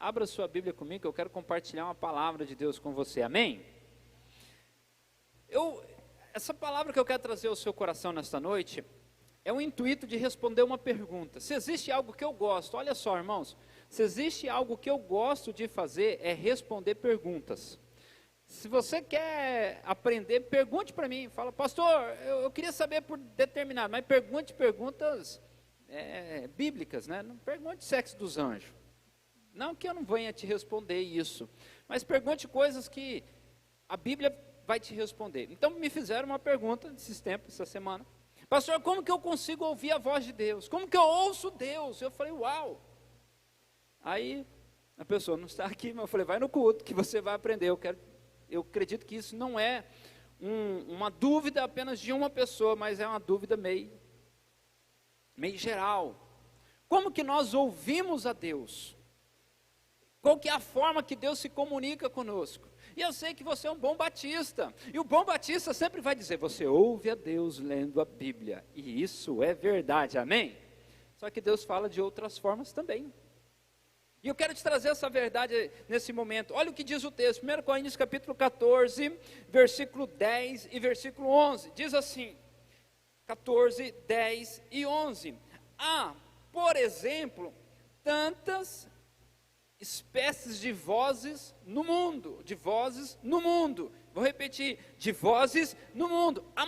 abra sua Bíblia comigo, que eu quero compartilhar uma palavra de Deus com você, amém? Essa palavra que eu quero trazer ao seu coração nesta noite, é um intuito de responder uma pergunta. Se existe algo que eu gosto, olha só irmãos, se existe algo que eu gosto de fazer, é responder perguntas. Se você quer aprender, pergunte para mim, fala, pastor, eu queria saber por determinado, mas pergunte perguntas bíblicas, né? Não pergunte sexo dos anjos. Não que eu não venha te responder isso, mas pergunte coisas que a Bíblia vai te responder. Então me fizeram uma pergunta nesses tempos, essa semana. Pastor, como que eu consigo ouvir a voz de Deus? Como que eu ouço Deus? Eu falei, uau. Aí a pessoa não está aqui, mas eu falei, vai no culto que você vai aprender. Eu acredito que isso não é uma dúvida apenas de uma pessoa, mas é uma dúvida meio geral. Como que nós ouvimos a Deus? Qual que é a forma que Deus se comunica conosco? E eu sei que você é um bom batista, e o bom batista sempre vai dizer, você ouve a Deus lendo a Bíblia, e isso é verdade, amém? Só que Deus fala de outras formas também. E eu quero te trazer essa verdade nesse momento. Olha o que diz o texto, 1 Coríntios capítulo 14, versículo 10 e versículo 11, diz assim, 14, 10 e 11, há, por exemplo, tantas espécies de vozes no mundo, vou repetir, de vozes no mundo, há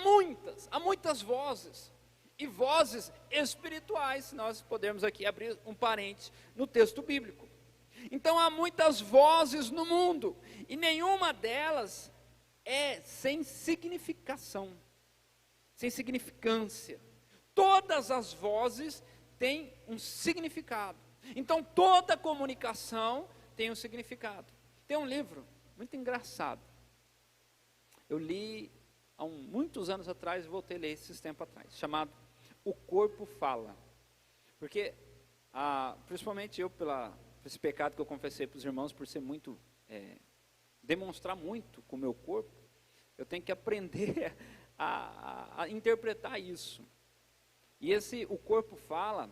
muitas vozes, e vozes espirituais, nós podemos aqui abrir um parênteses no texto bíblico, então há muitas vozes no mundo, e nenhuma delas é sem significação, sem significância, todas as vozes têm um significado. Então toda comunicação tem um significado. Tem um livro muito engraçado, eu li há muitos anos atrás, voltei a ler esses tempos atrás, chamado O Corpo Fala, porque principalmente eu, por esse pecado que eu confessei para os irmãos, por ser muito, demonstrar muito com o meu corpo, eu tenho que aprender a interpretar isso, e O Corpo Fala,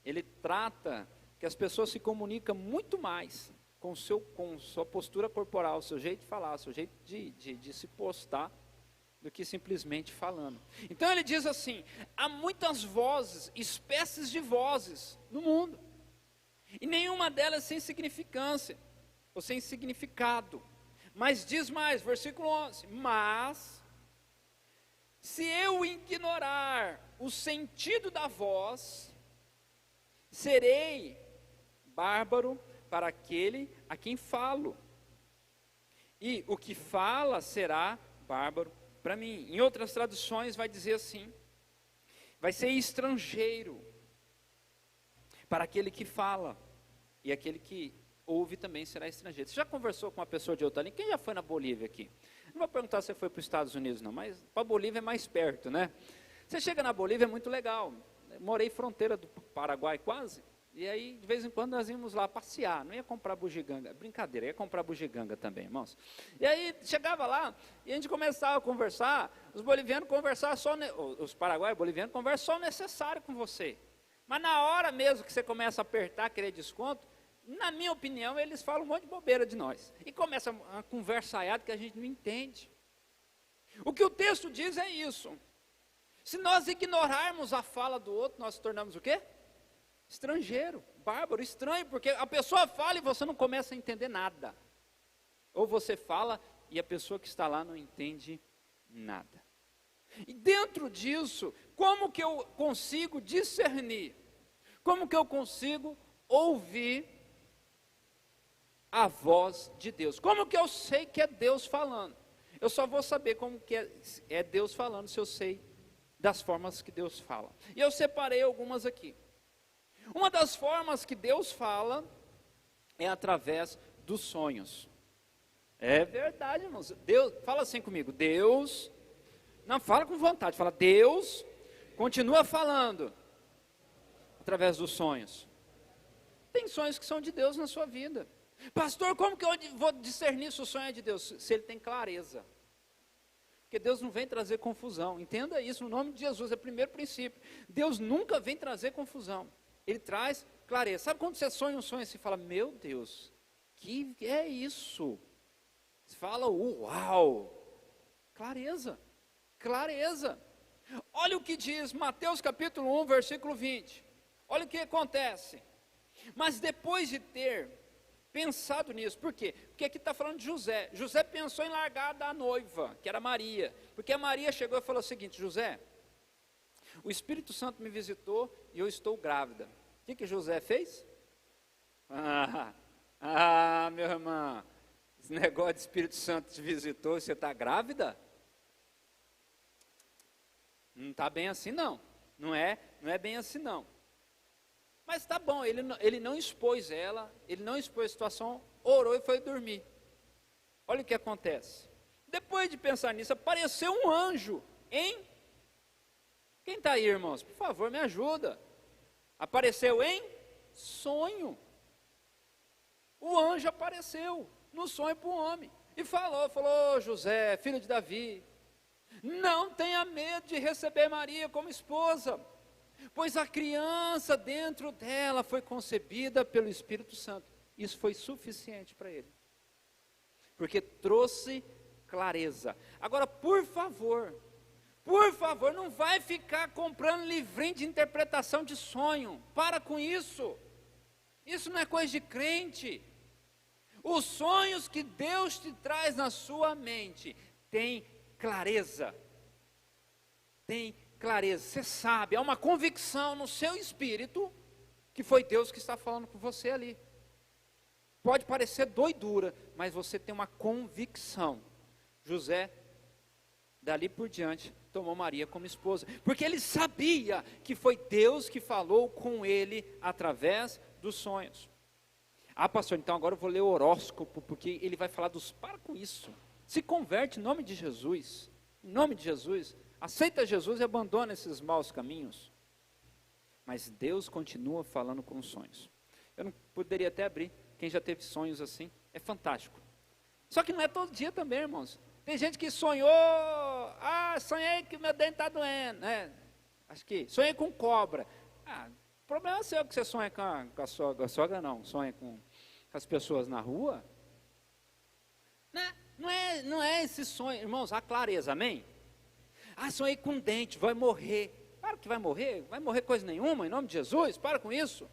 ele trata que as pessoas se comunicam muito mais com sua postura corporal, seu jeito de falar, seu jeito de se postar, do que simplesmente falando. Então ele diz assim, há muitas vozes, espécies de vozes no mundo, e nenhuma delas sem significância, ou sem significado, mas diz mais, versículo 11, mas, se eu ignorar o sentido da voz, serei bárbaro para aquele a quem falo, e o que fala será bárbaro para mim. Em outras traduções vai dizer assim, vai ser estrangeiro para aquele que fala, e aquele que ouve também será estrangeiro. Você já conversou com uma pessoa de outra língua? Quem já foi na Bolívia aqui? Não vou perguntar se você foi para os Estados Unidos não, mas para a Bolívia é mais perto, né? Você chega na Bolívia, é muito legal. Eu morei fronteira do Paraguai quase, e aí de vez em quando nós íamos lá passear, não ia comprar bugiganga, brincadeira, ia comprar bugiganga também, irmãos. E aí chegava lá, e a gente começava a conversar, os bolivianos conversavam os paraguaios bolivianos conversam só o necessário com você. Mas na hora mesmo que você começa a apertar, querer desconto, na minha opinião, eles falam um monte de bobeira de nós. E começa uma conversaiada que a gente não entende. O que o texto diz é isso. Se nós ignorarmos a fala do outro, nós nos tornamos o quê? Estrangeiro, bárbaro, estranho, porque a pessoa fala e você não começa a entender nada. Ou você fala e a pessoa que está lá não entende nada. E dentro disso, como que eu consigo discernir? Como que eu consigo ouvir a voz de Deus? Como que eu sei que é Deus falando? Eu só vou saber como que é Deus falando se eu sei das formas que Deus fala. E eu separei algumas aqui. Uma das formas que Deus fala é através dos sonhos. É verdade, irmãos. Deus, fala assim comigo, Deus, não, fala com vontade, fala, Deus continua falando através dos sonhos. Tem sonhos que são de Deus na sua vida. Pastor, como que eu vou discernir se o sonho é de Deus? Se ele tem clareza. Porque Deus não vem trazer confusão. Entenda isso, no nome de Jesus, é o primeiro princípio. Deus nunca vem trazer confusão. Ele traz clareza. Sabe quando você sonha um sonho e você fala, meu Deus, que é isso? Você fala, uau! Clareza, clareza. Olha o que diz Mateus capítulo 1, versículo 20. Olha o que acontece. Mas depois de ter pensado nisso, por quê? Porque aqui está falando de José. José pensou em largar da noiva, que era Maria. Porque a Maria chegou e falou o seguinte: José, o Espírito Santo me visitou e eu estou grávida. O que José fez? Meu irmão, esse negócio de Espírito Santo te visitou e você está grávida? Não está bem assim não. Não é bem assim não. Mas tá bom, ele não expôs ela, ele não expôs a situação, orou e foi dormir. Olha o que acontece. Depois de pensar nisso, apareceu um anjo em... Quem está aí, irmãos? Por favor, me ajuda. Apareceu em sonho. O anjo apareceu no sonho para o homem. E falou, José, filho de Davi, não tenha medo de receber Maria como esposa, pois a criança dentro dela foi concebida pelo Espírito Santo. Isso foi suficiente para ele, porque trouxe clareza. Agora, por favor, não vai ficar comprando livrinho de interpretação de sonho. Para com isso. Isso não é coisa de crente. Os sonhos que Deus te traz na sua mente tem clareza. Tem clareza. Você sabe, há uma convicção no seu espírito que foi Deus que está falando com você ali. Pode parecer doidura, mas você tem uma convicção. José, dali por diante, tomou Maria como esposa, porque ele sabia que foi Deus que falou com ele através dos sonhos. Pastor, então agora eu vou ler o horóscopo, porque ele vai falar para com isso, se converte em nome de Jesus, aceita Jesus e abandona esses maus caminhos. Mas Deus continua falando com os sonhos. Eu não poderia até abrir, quem já teve sonhos assim, é fantástico. Só que não é todo dia também, irmãos. Tem gente que sonhou, sonhei que meu dente está doendo, né? Acho que sonhei com cobra. O problema é seu que você sonha com a sogra não, sonha com as pessoas na rua. Não é esse sonho, irmãos, há clareza, amém? Sonhei com dente, vai morrer. Claro que vai morrer coisa nenhuma, em nome de Jesus, para com isso.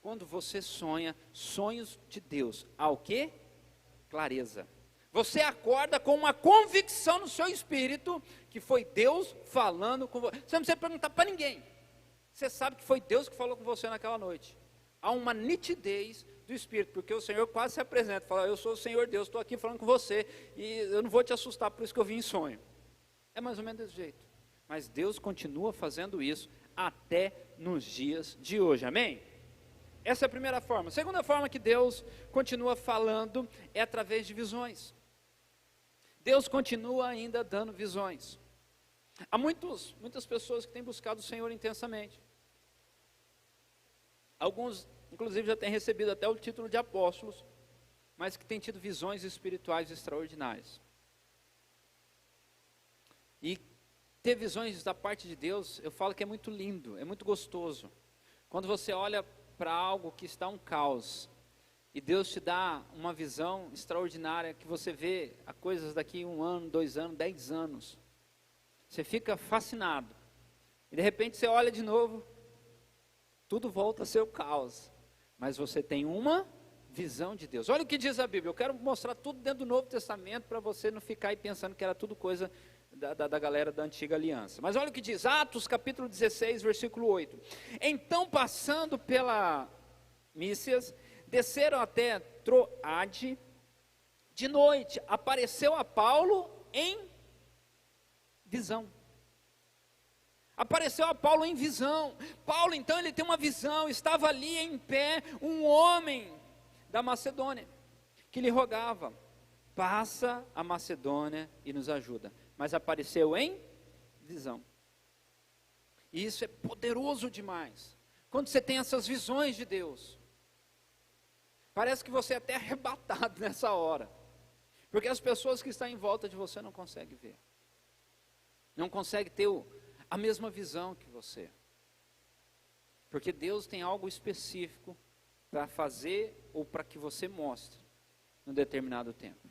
Quando você sonha sonhos de Deus, há o quê? Clareza. Você acorda com uma convicção no seu espírito que foi Deus falando com você. Você não precisa perguntar para ninguém. Você sabe que foi Deus que falou com você naquela noite. Há uma nitidez do espírito, porque o Senhor quase se apresenta, fala, eu sou o Senhor Deus, estou aqui falando com você, e eu não vou te assustar, por isso que eu vim em sonho. É mais ou menos desse jeito. Mas Deus continua fazendo isso até nos dias de hoje, amém? Essa é a primeira forma. A segunda forma que Deus continua falando é através de visões. Deus continua ainda dando visões. Há muitas pessoas que têm buscado o Senhor intensamente. Alguns, inclusive, já têm recebido até o título de apóstolos, mas que têm tido visões espirituais extraordinárias. E ter visões da parte de Deus, eu falo que é muito lindo, é muito gostoso. Quando você olha para algo que está um caos, e Deus te dá uma visão extraordinária, que você vê a coisas daqui 1 ano, 2 anos, 10 anos. Você fica fascinado. E de repente você olha de novo, tudo volta a ser o caos. Mas você tem uma visão de Deus. Olha o que diz a Bíblia. Eu quero mostrar tudo dentro do Novo Testamento, para você não ficar aí pensando que era tudo coisa da galera da antiga aliança. Mas olha o que diz, Atos capítulo 16, versículo 8. Então, passando pela Mísias, desceram até Troade, de noite apareceu a Paulo em visão. Apareceu a Paulo em visão. Paulo então ele tem uma visão, estava ali em pé um homem da Macedônia, que lhe rogava, passa a Macedônia e nos ajuda. Mas apareceu em visão. E isso é poderoso demais. Quando você tem essas visões de Deus, parece que você é até arrebatado nessa hora. Porque as pessoas que estão em volta de você não conseguem ver. Não conseguem ter a mesma visão que você. Porque Deus tem algo específico para fazer ou para que você mostre. num determinado tempo.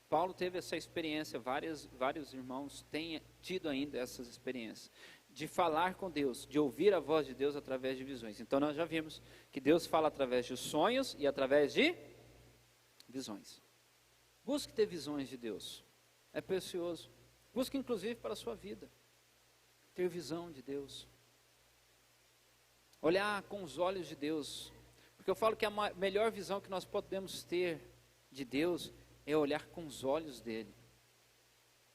Paulo teve essa experiência, vários irmãos têm tido ainda essas experiências, de falar com Deus, de ouvir a voz de Deus através de visões. Então nós já vimos que Deus fala através de sonhos e através de visões. Busque ter visões de Deus, é precioso. Busque inclusive para a sua vida, ter visão de Deus. Olhar com os olhos de Deus, porque eu falo que a melhor visão que nós podemos ter de Deus é olhar com os olhos dele,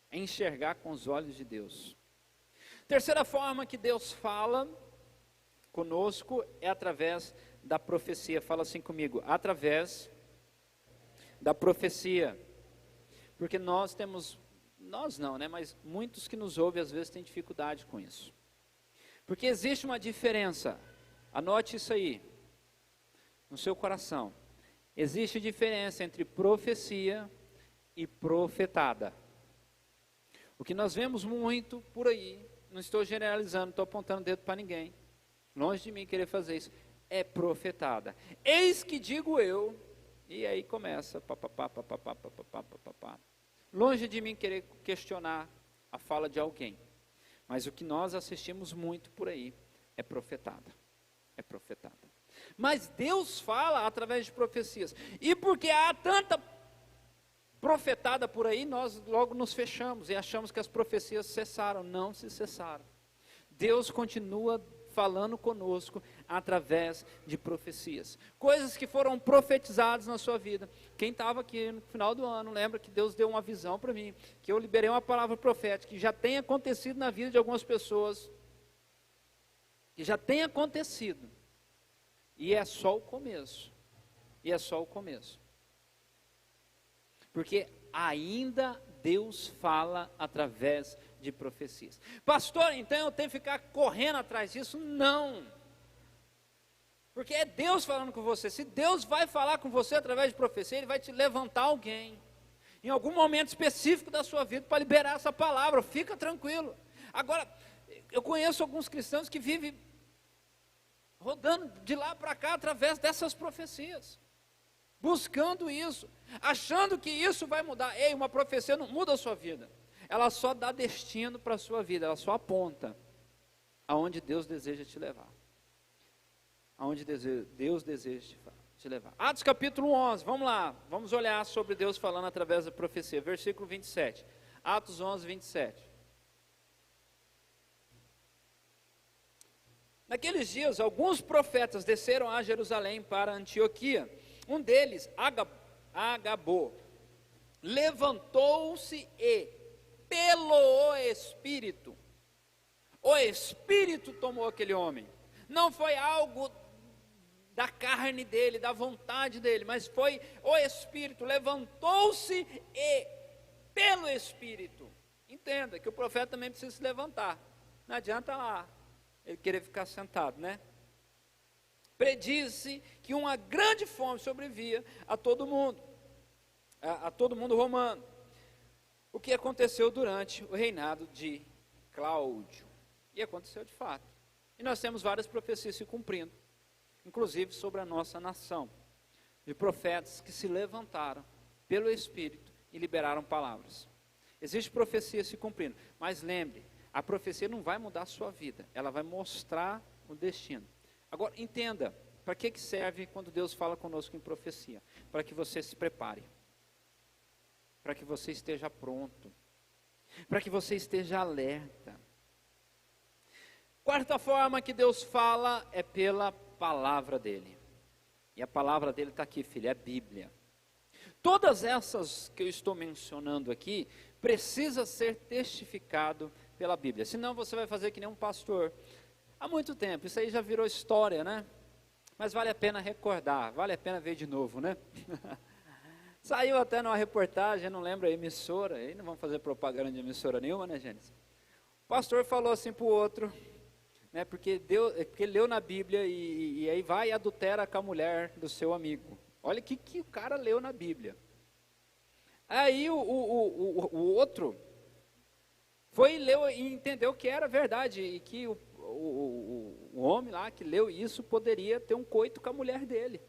é enxergar com os olhos de Deus. Terceira forma que Deus fala conosco é através da profecia. Fala assim comigo, através da profecia. Porque nós não, né? Mas muitos que nos ouvem às vezes têm dificuldade com isso. Porque existe uma diferença, anote isso aí, no seu coração. Existe diferença entre profecia e profetada. O que nós vemos muito por aí, não estou generalizando, não estou apontando o dedo para ninguém, longe de mim querer fazer isso, é profetada. Eis que digo eu, e aí começa, longe de mim querer questionar a fala de alguém, mas o que nós assistimos muito por aí é profetada, Mas Deus fala através de profecias, e porque há tanta profetada por aí, nós logo nos fechamos e achamos que as profecias cessaram. Não se cessaram. Deus continua falando conosco através de profecias. Coisas que foram profetizadas na sua vida. Quem estava aqui no final do ano, lembra que Deus deu uma visão para mim, que eu liberei uma palavra profética, que já tem acontecido na vida de algumas pessoas, que já tem acontecido, e é só o começo, porque ainda Deus fala através de profecias. Pastor, então eu tenho que ficar correndo atrás disso? Não, porque é Deus falando com você. Se Deus vai falar com você através de profecia, Ele vai te levantar alguém, em algum momento específico da sua vida, para liberar essa palavra, fica tranquilo. Agora, eu conheço alguns cristãos que vivem rodando de lá para cá, através dessas profecias, buscando isso, achando que isso vai mudar. Ei, uma profecia não muda a sua vida, ela só dá destino para a sua vida, ela só aponta aonde Deus deseja te levar, aonde Deus deseja te levar. Atos capítulo 11, vamos lá, vamos olhar sobre Deus falando através da profecia, versículo 27, Atos 11, 27. Naqueles dias, alguns profetas desceram a Jerusalém para Antioquia. Um deles, Agabo, levantou-se e, pelo Espírito, o Espírito tomou aquele homem. Não foi algo da carne dele, da vontade dele, mas foi o Espírito, levantou-se e, pelo Espírito. Entenda que o profeta também precisa se levantar, não adianta lá ele querer ficar sentado, né? Predisse que uma grande fome sobrevia a todo mundo romano. O que aconteceu durante o reinado de Cláudio. E aconteceu de fato. E nós temos várias profecias se cumprindo, inclusive sobre a nossa nação, de profetas que se levantaram pelo Espírito e liberaram palavras. Existe profecia se cumprindo, mas lembre, a profecia não vai mudar a sua vida, ela vai mostrar o destino. Agora, entenda, para que serve quando Deus fala conosco em profecia? Para que você se prepare, para que você esteja pronto, para que você esteja alerta. Quarta forma que Deus fala é pela palavra dele. E a palavra dele está aqui, filho, é a Bíblia. Todas essas que eu estou mencionando aqui, precisa ser testificado pela Bíblia, senão você vai fazer que nem um pastor, há muito tempo, isso aí já virou história, né? Mas vale a pena recordar, vale a pena ver de novo, né? Saiu até numa reportagem, não lembro a emissora, aí não vamos fazer propaganda de emissora nenhuma, né, gente? O pastor falou assim para o outro, né, porque ele leu na Bíblia e aí vai e adultera com a mulher do seu amigo. Olha o que o cara leu na Bíblia. Aí o outro foi e leu e entendeu que era verdade, e que o homem lá que leu isso poderia ter um coito com a mulher dele.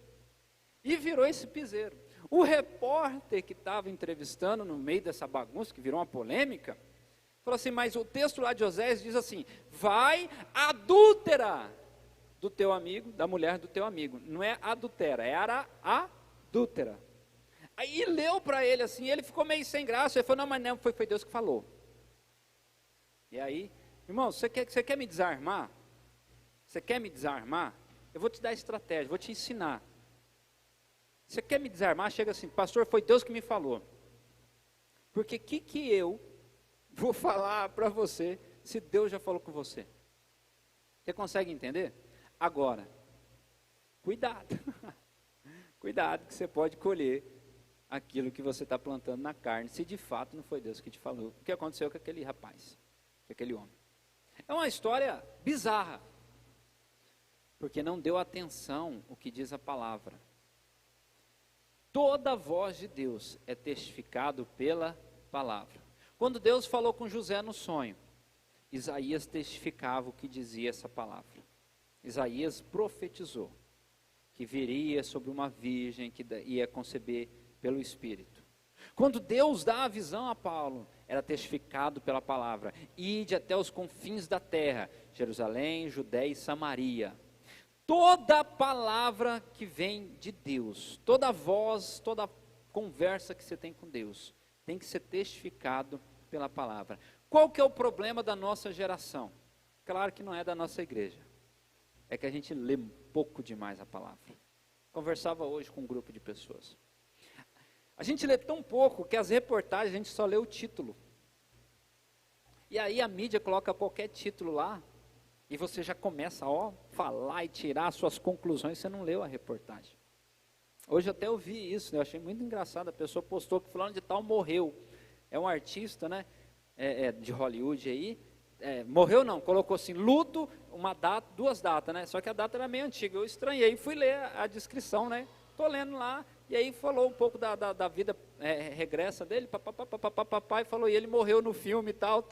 E virou esse piseiro. O repórter que estava entrevistando no meio dessa bagunça, que virou uma polêmica, falou assim, mas o texto lá de Oséias diz assim, vai adúltera do teu amigo, da mulher do teu amigo. Não é adultera, era adúltera. Aí leu para ele assim, ele ficou meio sem graça, ele falou, não, mas não, foi Deus que falou. E aí, irmão, você quer me desarmar? Você quer me desarmar? Eu vou te dar estratégia, vou te ensinar. Você quer me desarmar? Chega assim, pastor, foi Deus que me falou. Porque que eu vou falar para você se Deus já falou com você? Você consegue entender? Agora, cuidado. Cuidado que você pode colher aquilo que você está plantando na carne, se de fato não foi Deus que te falou. O que aconteceu com aquele rapaz, com aquele homem? É uma história bizarra, porque não deu atenção ao que diz a palavra. Toda a voz de Deus é testificado pela palavra. Quando Deus falou com José no sonho, Isaías testificava o que dizia essa palavra. Isaías profetizou que viria sobre uma virgem que ia conceber pelo Espírito. Quando Deus dá a visão a Paulo, era testificado pela palavra. Ide até os confins da terra, Jerusalém, Judéia e Samaria. Toda palavra que vem de Deus, toda voz, toda conversa que você tem com Deus, tem que ser testificado pela palavra. Qual que é o problema da nossa geração? Claro que não é da nossa igreja. É que a gente lê pouco demais a palavra. Conversava hoje com um grupo de pessoas. A gente lê tão pouco que as reportagens a gente só lê o título. E aí a mídia coloca qualquer título lá, e você já começa a falar e tirar suas conclusões, você não leu a reportagem. Hoje até eu vi isso, eu achei muito engraçado, a pessoa postou que fulano de tal morreu. É um artista, né, de Hollywood aí, morreu não, colocou assim, luto, uma data, 2 datas, né, só que a data era meio antiga, eu estranhei, fui ler a descrição, né, estou lendo lá, e aí falou um pouco da vida regressa dele, papai falou, e ele morreu no filme, tal.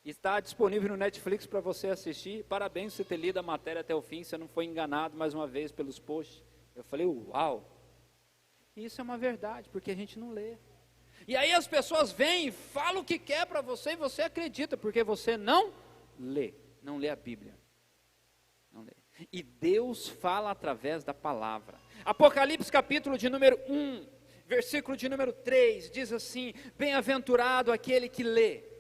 Está disponível no Netflix para você assistir, parabéns por você ter lido a matéria até o fim, você não foi enganado mais uma vez pelos posts. Eu falei, uau, isso é uma verdade, porque a gente não lê. E aí as pessoas vêm e falam o que quer para você e você acredita, porque você não lê a Bíblia. Não lê. E Deus fala através da palavra. Apocalipse capítulo de número 1, versículo de número 3, diz assim, bem-aventurado aquele que lê.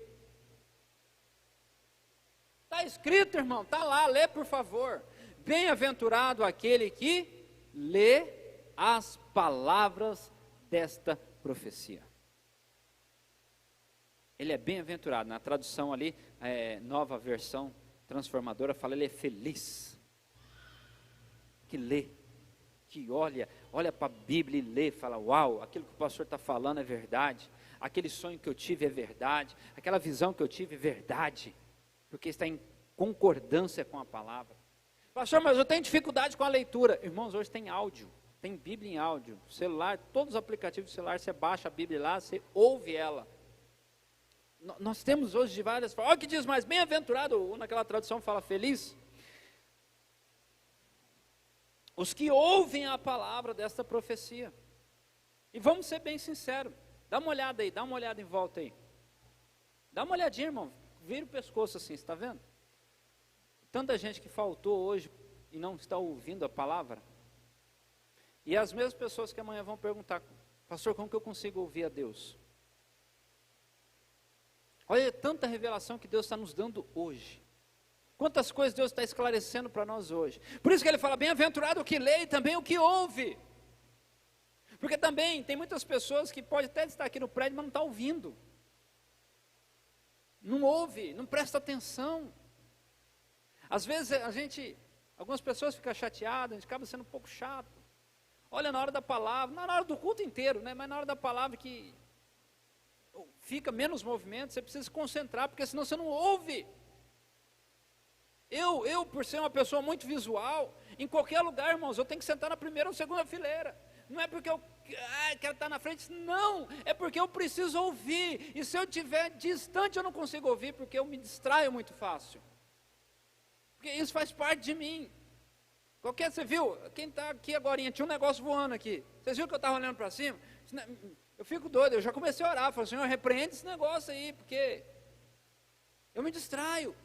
Está escrito, irmão, está lá, lê por favor. Bem-aventurado aquele que lê as palavras desta profecia. Ele é bem-aventurado, na tradução ali, nova versão transformadora, fala, ele é feliz. Que lê, que olha para a Bíblia e lê, fala, uau, aquilo que o pastor está falando é verdade, aquele sonho que eu tive é verdade, aquela visão que eu tive é verdade, porque está em concordância com a palavra. Pastor, mas eu tenho dificuldade com a leitura. Irmãos, hoje tem áudio, tem Bíblia em áudio, celular, todos os aplicativos do celular, você baixa a Bíblia lá, você ouve ela. Nós temos hoje de várias formas. Olha o que diz mais, bem-aventurado, ou naquela tradução fala feliz. Os que ouvem a palavra desta profecia. E vamos ser bem sinceros, dá uma olhada aí, dá uma olhada em volta aí. Dá uma olhadinha, irmão, vira o pescoço assim, está vendo? Tanta gente que faltou hoje e não está ouvindo a palavra. E as mesmas pessoas que amanhã vão perguntar, pastor, como que eu consigo ouvir a Deus? Olha tanta revelação que Deus está nos dando hoje. Quantas coisas Deus está esclarecendo para nós hoje. Por isso que ele fala, bem-aventurado o que lê e também o que ouve. Porque também tem muitas pessoas que podem até estar aqui no prédio, mas não estão ouvindo. Não ouve, não presta atenção. Às vezes algumas pessoas ficam chateadas, a gente acaba sendo um pouco chato. Olha na hora da palavra, não na hora do culto inteiro, né? Mas na hora da palavra que fica menos movimento, você precisa se concentrar, porque senão você não ouve. Eu por ser uma pessoa muito visual, em qualquer lugar, irmãos, eu tenho que sentar na primeira ou segunda fileira. Não é porque eu quero estar na frente, não, é porque eu preciso ouvir. E se eu estiver distante, eu não consigo ouvir, porque eu me distraio muito fácil. Porque isso faz parte de mim. Você viu? Quem está aqui agora, tinha um negócio voando aqui. Vocês viram que eu estava olhando para cima? Eu fico doido, eu já comecei a orar. Falei, Senhor, repreende esse negócio aí, porque eu me distraio.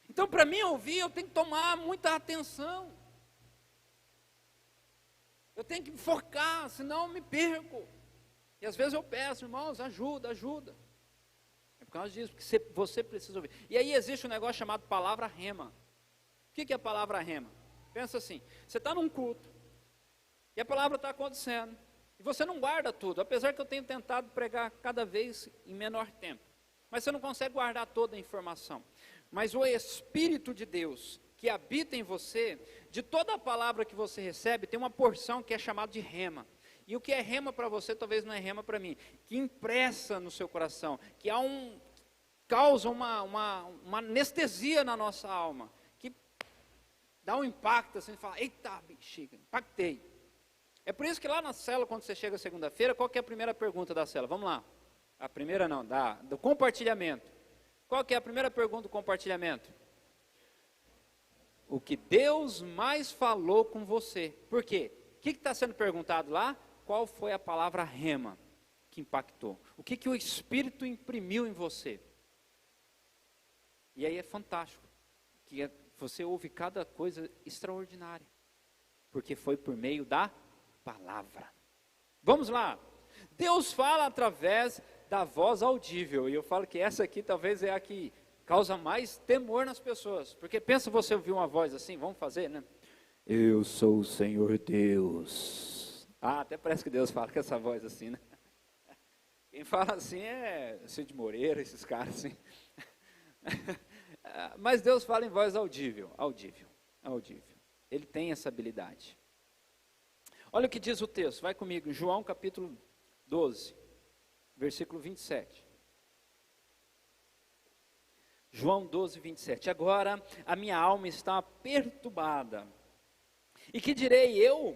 Então, para mim ouvir, eu tenho que tomar muita atenção. Eu tenho que me focar, senão eu me perco. E às vezes eu peço, irmãos, ajuda. É por causa disso, porque você precisa ouvir. E aí existe um negócio chamado palavra rema. O que é a palavra rema? Pensa assim, você está num culto, e a palavra está acontecendo, e você não guarda tudo, apesar que eu tenho tentado pregar cada vez em menor tempo. Mas você não consegue guardar toda a informação. Mas o Espírito de Deus, que habita em você, de toda a palavra que você recebe, tem uma porção que é chamada de rema. E o que é rema para você, talvez não é rema para mim. Que impressa no seu coração, que causa uma anestesia na nossa alma. Que dá um impacto, assim, fala, eita, bexiga, impactei. É por isso que lá na célula, quando você chega segunda-feira, qual que é a primeira pergunta da célula? Vamos lá. A primeira não, do compartilhamento. Qual que é a primeira pergunta do compartilhamento? O que Deus mais falou com você. Por quê? O que está sendo perguntado lá? Qual foi a palavra rema que impactou? O que o Espírito imprimiu em você? E aí é fantástico, que você ouve cada coisa extraordinária, porque foi por meio da palavra. Vamos lá. Deus fala através da voz audível, e eu falo que essa aqui talvez é a que causa mais temor nas pessoas, porque pensa você ouvir uma voz assim, vamos fazer, né? Eu sou o Senhor Deus. Até parece que Deus fala com essa voz assim, né? Quem fala assim é Cid Moreira, esses caras assim. Mas Deus fala em voz audível. Ele tem essa habilidade. Olha o que diz o texto, vai comigo, João capítulo 12, versículo 27. João 12, 27. Agora a minha alma está perturbada. E que direi eu?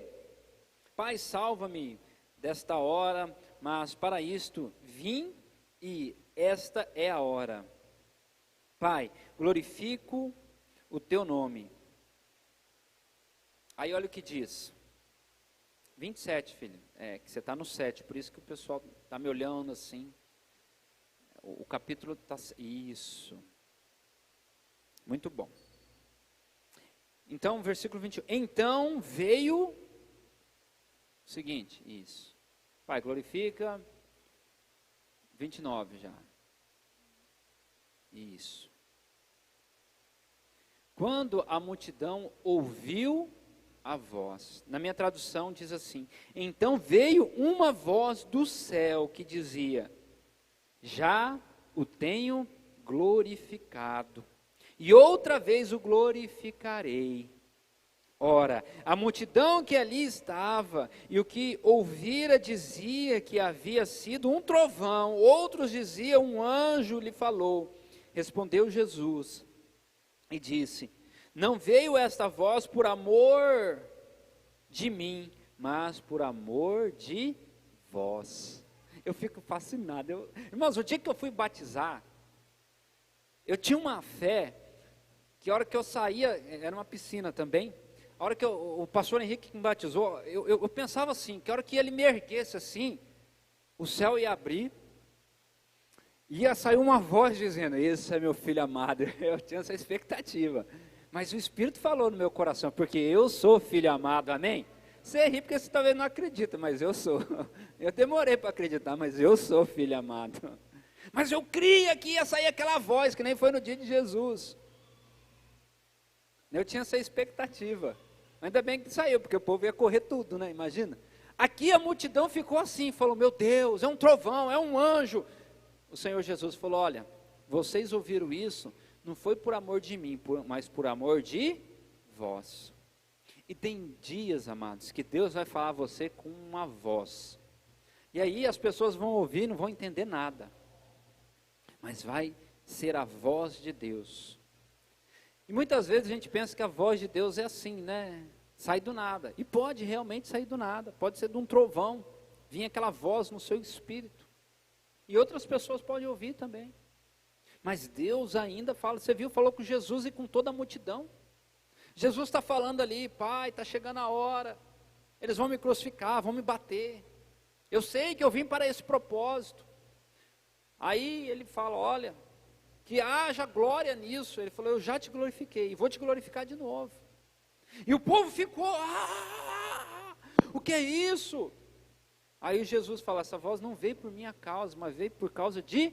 Pai, salva-me desta hora, mas para isto vim e esta é a hora. Pai, glorifico o teu nome. Aí olha o que diz. 27, filho. Que você está no 7, por isso que o pessoal está me olhando assim. O capítulo está... Isso. Muito bom. Então, versículo 21. Então veio... O seguinte, isso. Pai, glorifica... 29 já. Isso. Quando a multidão ouviu a voz, na minha tradução diz assim, então veio uma voz do céu que dizia, já o tenho glorificado, e outra vez o glorificarei. Ora, a multidão que ali estava, e o que ouvira dizia que havia sido um trovão, outros diziam um anjo lhe falou. Respondeu Jesus e disse, não veio esta voz por amor de mim, mas por amor de vós. Eu fico fascinado. Irmãos, o dia que eu fui batizar, eu tinha uma fé, que a hora que eu saía, era uma piscina também, a hora que o pastor Henrique me batizou, eu pensava assim, que a hora que ele me erguesse assim, o céu ia abrir, ia sair uma voz dizendo, esse é meu filho amado. Eu tinha essa expectativa. Mas o Espírito falou no meu coração, porque eu sou filho amado, amém? Você ri porque você talvez não acredita, mas eu sou. Eu demorei para acreditar, mas eu sou filho amado. Mas eu cria que ia sair aquela voz, que nem foi no dia de Jesus. Eu tinha essa expectativa. Ainda bem que saiu, porque o povo ia correr tudo, né? Imagina. Aqui a multidão ficou assim, falou, meu Deus, é um trovão, é um anjo. O Senhor Jesus falou, olha, vocês ouviram isso, não foi por amor de mim, mas por amor de vós. E tem dias, amados, que Deus vai falar a você com uma voz. E aí as pessoas vão ouvir, não vão entender nada. Mas vai ser a voz de Deus. E muitas vezes a gente pensa que a voz de Deus é assim, né? Sai do nada. E pode realmente sair do nada. Pode ser de um trovão. Vir aquela voz no seu espírito. E outras pessoas podem ouvir também. Mas Deus ainda fala, você viu, falou com Jesus e com toda a multidão. Jesus está falando ali, Pai, está chegando a hora, eles vão me crucificar, vão me bater, eu sei que eu vim para esse propósito. Aí ele fala, olha, que haja glória nisso. Ele falou, eu já te glorifiquei, e vou te glorificar de novo. E o povo ficou, o que é isso? Aí Jesus fala, essa voz não veio por minha causa, mas veio por causa de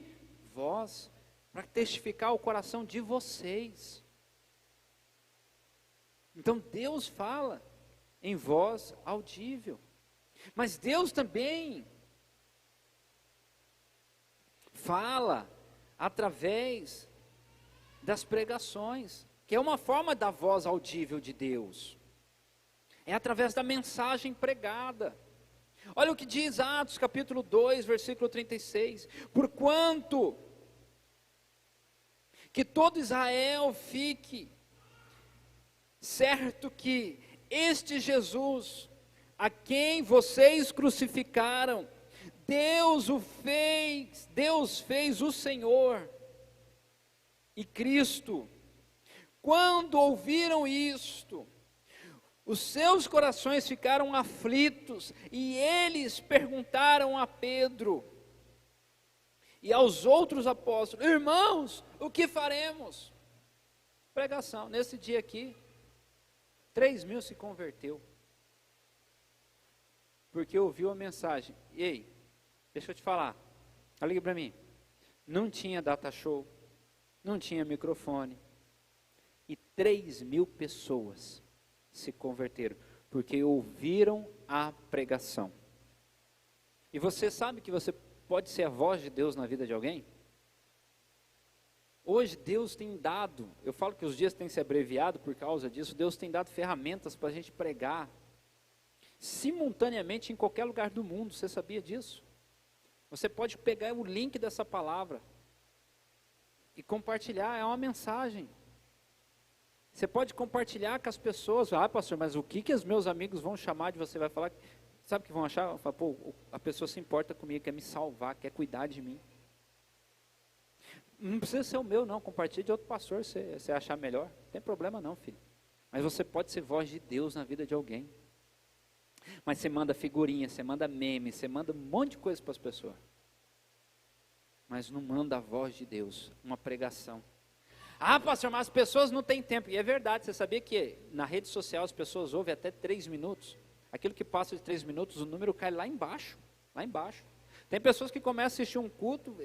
vós, para testificar o coração de vocês. Então Deus fala em voz audível, mas Deus também fala através das pregações, que é uma forma da voz audível de Deus, é através da mensagem pregada. Olha o que diz Atos capítulo 2, versículo 36, porquanto que todo Israel fique certo que este Jesus, a quem vocês crucificaram, Deus fez o Senhor e Cristo. Quando ouviram isto, os seus corações ficaram aflitos, e eles perguntaram a Pedro e aos outros apóstolos, irmãos, o que faremos? Pregação, nesse dia aqui, 3.000 se converteu, porque ouviu a mensagem. Ei, deixa eu te falar, liga para mim, não tinha data show, não tinha microfone, e 3.000 pessoas se converteram, porque ouviram a pregação. E você sabe que você pode ser a voz de Deus na vida de alguém? Hoje Deus tem dado, eu falo que os dias têm se abreviado por causa disso, Deus tem dado ferramentas para a gente pregar, simultaneamente em qualquer lugar do mundo, você sabia disso? Você pode pegar o link dessa palavra e compartilhar, é uma mensagem. Você pode compartilhar com as pessoas, pastor, mas o que os meus amigos vão chamar de você? Vai falar, sabe o que vão achar? Fala, pô, a pessoa se importa comigo, quer me salvar, quer cuidar de mim. Não precisa ser o meu não, compartilhe de outro pastor, se você achar melhor, não tem problema não, filho. Mas você pode ser voz de Deus na vida de alguém. Mas você manda figurinha, você manda meme, você manda um monte de coisa para as pessoas. Mas não manda a voz de Deus, uma pregação. Pastor, mas as pessoas não têm tempo. E é verdade, você sabia que na rede social as pessoas ouvem até 3 minutos? Aquilo que passa de 3 minutos, o número cai lá embaixo, lá embaixo. Tem pessoas que começam a assistir um culto,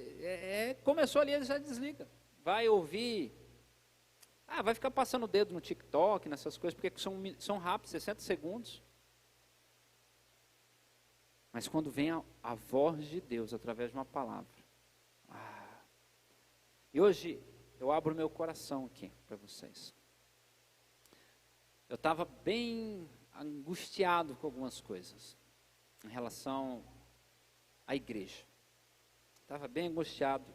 começou ali, ele já desliga. Vai ouvir, vai ficar passando o dedo no TikTok, nessas coisas, porque são rápidos, 60 segundos. Mas quando vem a voz de Deus através de uma palavra. E hoje eu abro meu coração aqui para vocês. Eu estava bem angustiado com algumas coisas em relação à igreja. Estava bem angustiado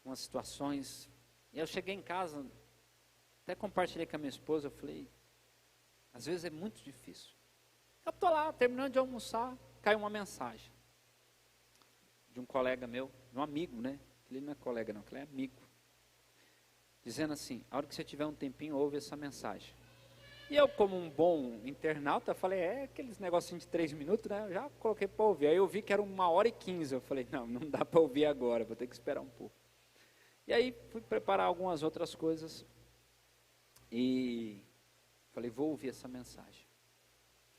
com as situações. E eu cheguei em casa, até compartilhei com a minha esposa, eu falei, às vezes é muito difícil. Eu estou lá, terminando de almoçar, caiu uma mensagem de um colega meu, de um amigo, né? Ele não é colega não, ele é amigo. Dizendo assim, a hora que você tiver um tempinho, ouve essa mensagem. E eu, como um bom internauta, falei, aqueles negocinhos de 3 minutos, né? Eu já coloquei para ouvir. Aí eu vi que era 1h15, eu falei, não dá para ouvir agora, vou ter que esperar um pouco. E aí fui preparar algumas outras coisas e falei, vou ouvir essa mensagem.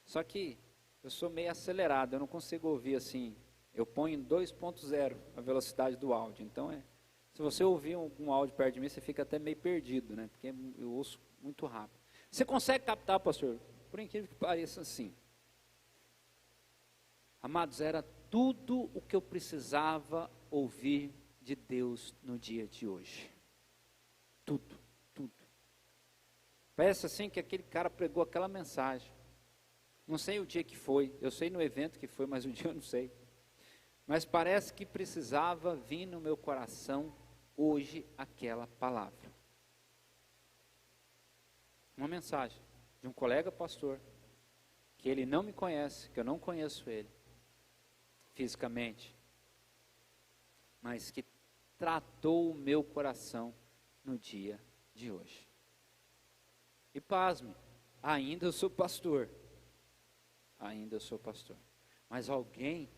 Só que eu sou meio acelerado, eu não consigo ouvir assim, eu ponho em 2.0 a velocidade do áudio, então se você ouvir algum áudio perto de mim, você fica até meio perdido, né? Porque eu ouço muito rápido. Você consegue captar, pastor? Por incrível que pareça, assim. Amados, era tudo o que eu precisava ouvir de Deus no dia de hoje. Tudo, tudo. Parece assim que aquele cara pregou aquela mensagem. Não sei o dia que foi, eu sei no evento que foi, mas o dia eu não sei. Mas parece que precisava vir no meu coração hoje aquela palavra. Uma mensagem de um colega pastor, que ele não me conhece, que eu não conheço ele, fisicamente, mas que tratou o meu coração no dia de hoje. E pasme, ainda eu sou pastor. Ainda eu sou pastor. Mas alguém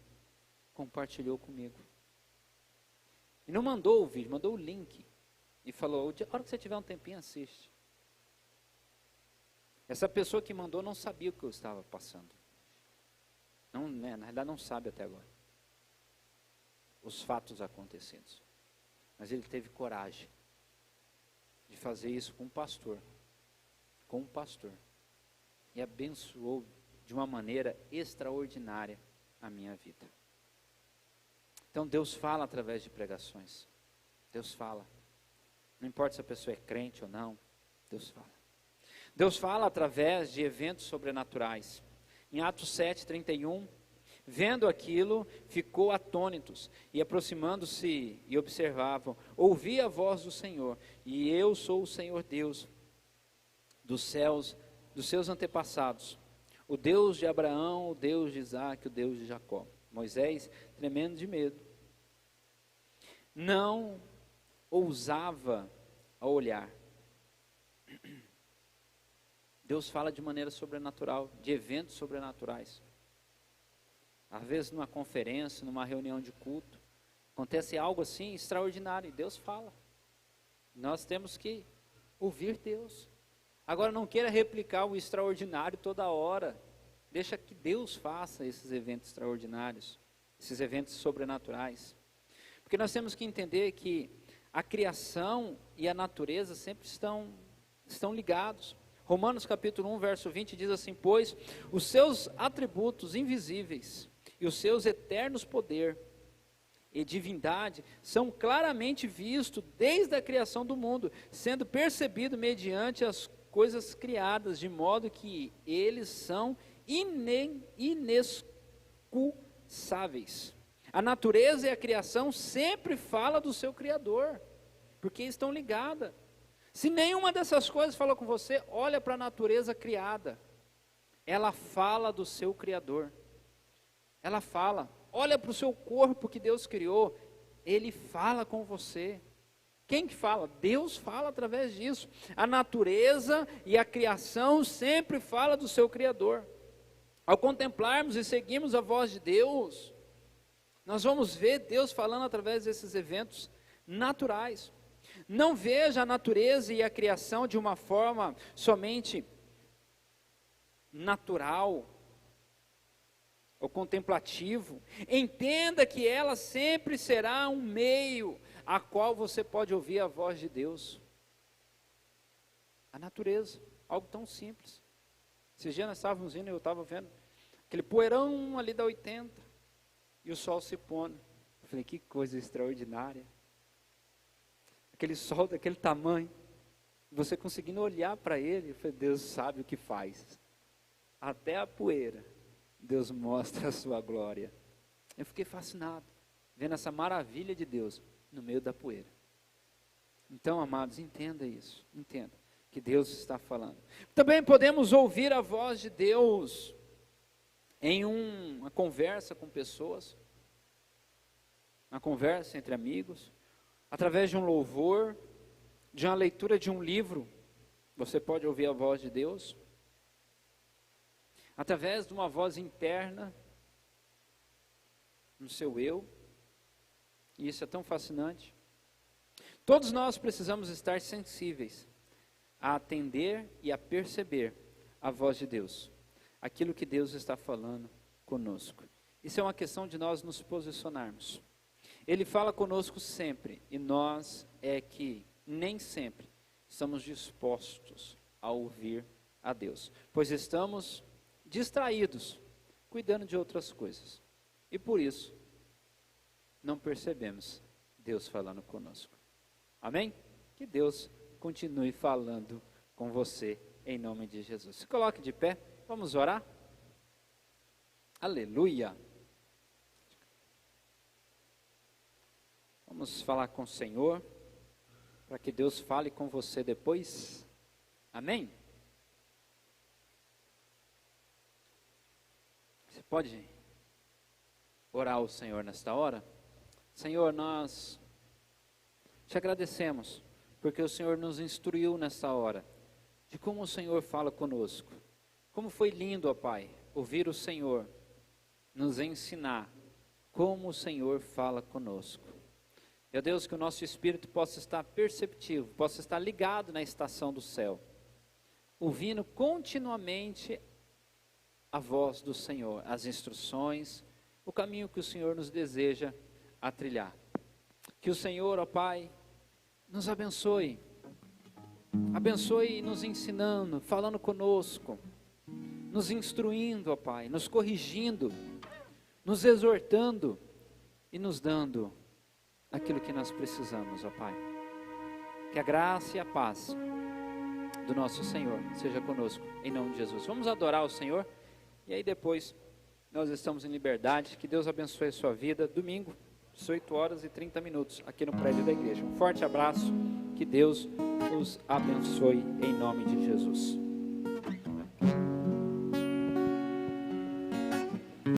compartilhou comigo. E não mandou o vídeo, mandou o link. E falou, a hora que você tiver um tempinho, assiste. Essa pessoa que mandou não sabia o que eu estava passando. Não, né, na verdade não sabe até agora. Os fatos acontecidos. Mas ele teve coragem de fazer isso com um pastor. Com um pastor. E abençoou de uma maneira extraordinária a minha vida. Então Deus fala através de pregações. Deus fala. Não importa se a pessoa é crente ou não, Deus fala. Deus fala através de eventos sobrenaturais. Em Atos 7:31, vendo aquilo, ficou atônitos, e aproximando-se e observavam, ouvi a voz do Senhor, e eu sou o Senhor Deus dos céus, dos seus antepassados, o Deus de Abraão, o Deus de Isaac, o Deus de Jacó. Moisés, tremendo de medo, não ousava a olhar. Deus fala de maneira sobrenatural, de eventos sobrenaturais. Às vezes numa conferência, numa reunião de culto, acontece algo assim extraordinário, e Deus fala. Nós temos que ouvir Deus. Agora não queira replicar o extraordinário toda hora. Deixa que Deus faça esses eventos extraordinários, esses eventos sobrenaturais. Porque nós temos que entender que a criação e a natureza sempre estão ligados. Romanos capítulo 1, verso 20 diz assim, pois os seus atributos invisíveis e os seus eternos poder e divindade são claramente vistos desde a criação do mundo, sendo percebido mediante as coisas criadas, de modo que eles são inexcusáveis. A natureza e a criação sempre fala do seu Criador, porque estão ligadas. Se nenhuma dessas coisas fala com você, olha para a natureza criada. Ela fala do seu Criador. Ela fala. Olha para o seu corpo que Deus criou. Ele fala com você. Quem que fala? Deus fala através disso. A natureza e a criação sempre fala do seu Criador. Ao contemplarmos e seguirmos a voz de Deus, nós vamos ver Deus falando através desses eventos naturais. Não veja a natureza e a criação de uma forma somente natural ou contemplativo. Entenda que ela sempre será um meio a qual você pode ouvir a voz de Deus. A natureza, algo tão simples. Esses dias nós estávamos indo e eu estava vendo aquele poeirão ali da 80 e o sol se pondo. Eu falei, que coisa extraordinária. Aquele sol daquele tamanho, você conseguindo olhar para ele, eu falei, Deus sabe o que faz. Até a poeira, Deus mostra a sua glória. Eu fiquei fascinado, vendo essa maravilha de Deus no meio da poeira. Então, amados, entenda isso, entenda que Deus está falando. Também podemos ouvir a voz de Deus em uma conversa com pessoas, uma conversa entre amigos, através de um louvor, de uma leitura de um livro, você pode ouvir a voz de Deus. Através de uma voz interna, no seu eu, e isso é tão fascinante. Todos nós precisamos estar sensíveis a atender e a perceber a voz de Deus, aquilo que Deus está falando conosco. Isso é uma questão de nós nos posicionarmos. Ele fala conosco sempre, e nós é que nem sempre estamos dispostos a ouvir a Deus, pois estamos distraídos, cuidando de outras coisas, e por isso, não percebemos Deus falando conosco. Amém? Que Deus continue falando com você, em nome de Jesus. Se coloque de pé, vamos orar? Aleluia! Vamos falar com o Senhor, para que Deus fale com você depois. Amém? Você pode orar ao Senhor nesta hora? Senhor, nós te agradecemos, porque o Senhor nos instruiu nesta hora, de como o Senhor fala conosco. Como foi lindo, ó Pai, ouvir o Senhor nos ensinar como o Senhor fala conosco. Meu Deus, que o nosso espírito possa estar perceptivo, possa estar ligado na estação do céu, ouvindo continuamente a voz do Senhor, as instruções, o caminho que o Senhor nos deseja a trilhar. Que o Senhor, ó Pai, nos abençoe nos ensinando, falando conosco, nos instruindo, ó Pai, nos corrigindo, nos exortando e nos dando aquilo que nós precisamos, ó Pai. Que a graça e a paz do nosso Senhor seja conosco, em nome de Jesus. Vamos adorar o Senhor e aí depois nós estamos em liberdade. Que Deus abençoe a sua vida. Domingo, 18h30, aqui no prédio da igreja. Um forte abraço, que Deus os abençoe em nome de Jesus.